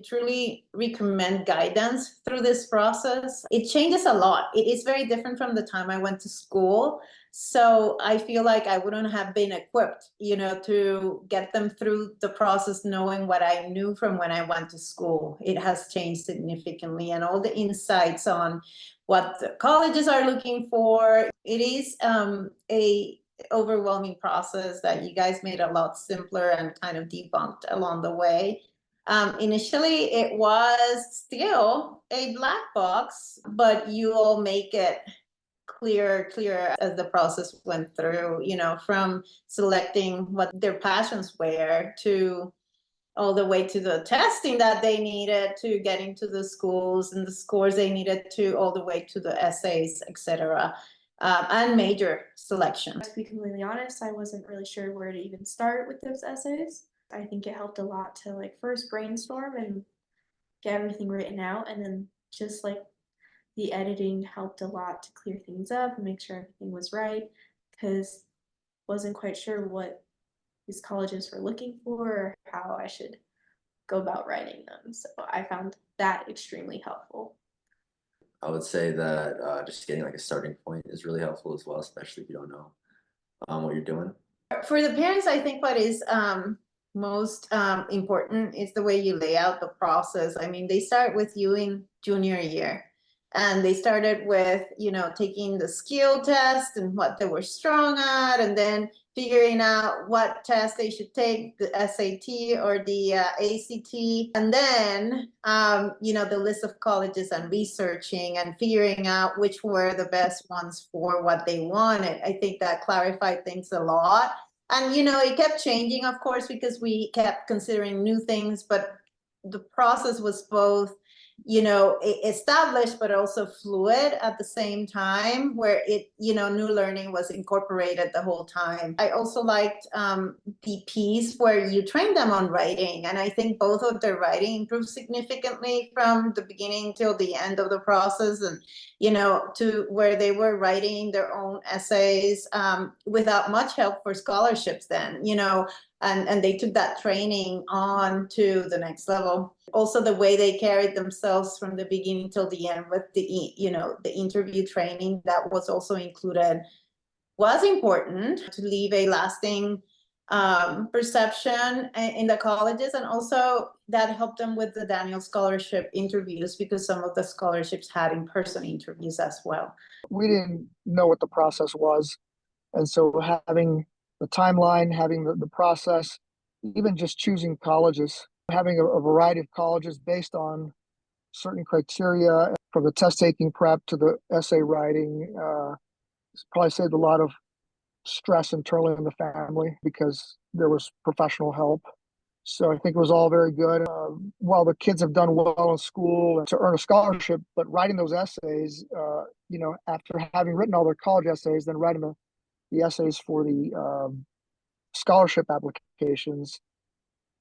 truly recommend guidance through this process. It changes a lot. It is very different from the time I went to school. So I feel like I wouldn't have been equipped, to get them through the process knowing what I knew from when I went to school. It has changed significantly, and all the insights on what the colleges are looking for. It is a overwhelming process that you guys made a lot simpler and kind of debunked along the way. Initially, it was still a black box, but you all make it clearer as the process went through, from selecting what their passions were to all the way to the testing that they needed to get into the schools and the scores they needed to all the way to the essays, etc. And major selection. To be completely honest, I wasn't really sure where to even start with those essays. I think it helped a lot to first brainstorm and get everything written out, and then just the editing helped a lot to clear things up and make sure everything was right, because wasn't quite sure what these colleges were looking for or how I should go about writing them. So I found that extremely helpful. I would say that just getting a starting point is really helpful as well, especially if you don't know what you're doing. For the parents, I think what is most important is the way you lay out the process. I mean, they start with you in junior year, and they started with, taking the skill test and what they were strong at, and then figuring out what test they should take, the SAT or the ACT, and then, the list of colleges and researching and figuring out which were the best ones for what they wanted. I think that clarified things a lot. And, it kept changing, of course, because we kept considering new things, but the process was both, established, but also fluid at the same time, where new learning was incorporated the whole time. I also liked the piece where you trained them on writing. And I think both of their writing improved significantly from the beginning till the end of the process, and, to where they were writing their own essays without much help for scholarships then, and they took that training on to the next level. Also, the way they carried themselves from the beginning till the end with the interview training that was also included was important to leave a lasting perception in the colleges. And also that helped them with the Daniel Scholarship interviews, because some of the scholarships had in-person interviews as well. We didn't know what the process was. And so having the timeline, having the process, even just choosing colleges, having a variety of colleges based on certain criteria, from the test taking prep to the essay writing, probably saved a lot of stress internally in the family because there was professional help. So I think it was all very good. While the kids have done well in school and to earn a scholarship, but writing those essays, after having written all their college essays, then writing the essays for the scholarship applications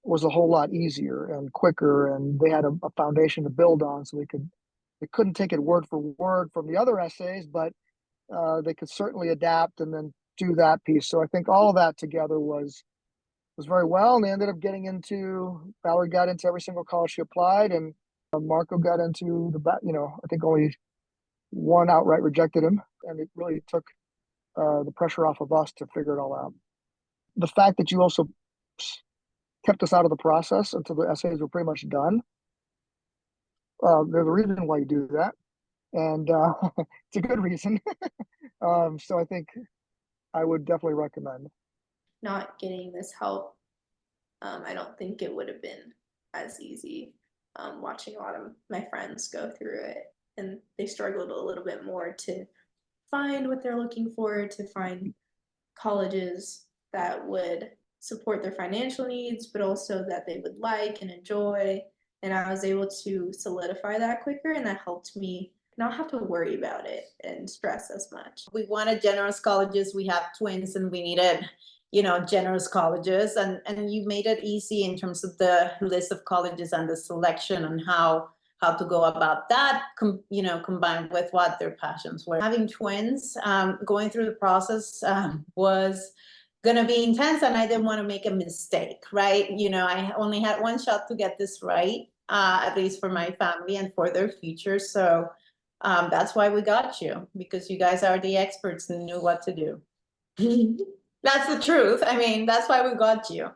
was a whole lot easier and quicker, and they had a foundation to build on. So they couldn't take it word for word from the other essays, but they could certainly adapt and then do that piece. So I think all of that together was very well, and they ended up Valerie got into every single college she applied, and Marco got into I think only one outright rejected him, and it really took the pressure off of us to figure it all out. The fact that you also kept us out of the process until the essays were pretty much done, there's a reason why you do that, and it's a good reason. So I think I would definitely recommend. Not getting this help, I don't think it would have been as easy. Watching a lot of my friends go through it, and they struggled a little bit more to find what they're looking for, to find colleges that would support their financial needs, but also that they would like and enjoy. And I was able to solidify that quicker, and that helped me not have to worry about it and stress as much. We wanted generous colleges. We have twins, and we needed, generous colleges. And you made it easy in terms of the list of colleges and the selection and how to go about that, combined with what their passions were. Having twins, going through the process was going to be intense, and I didn't want to make a mistake, right? I only had one shot to get this right. at least for my family and for their future. So that's why we got you, because you guys are the experts and knew what to do. That's the truth. I mean, that's why we got you.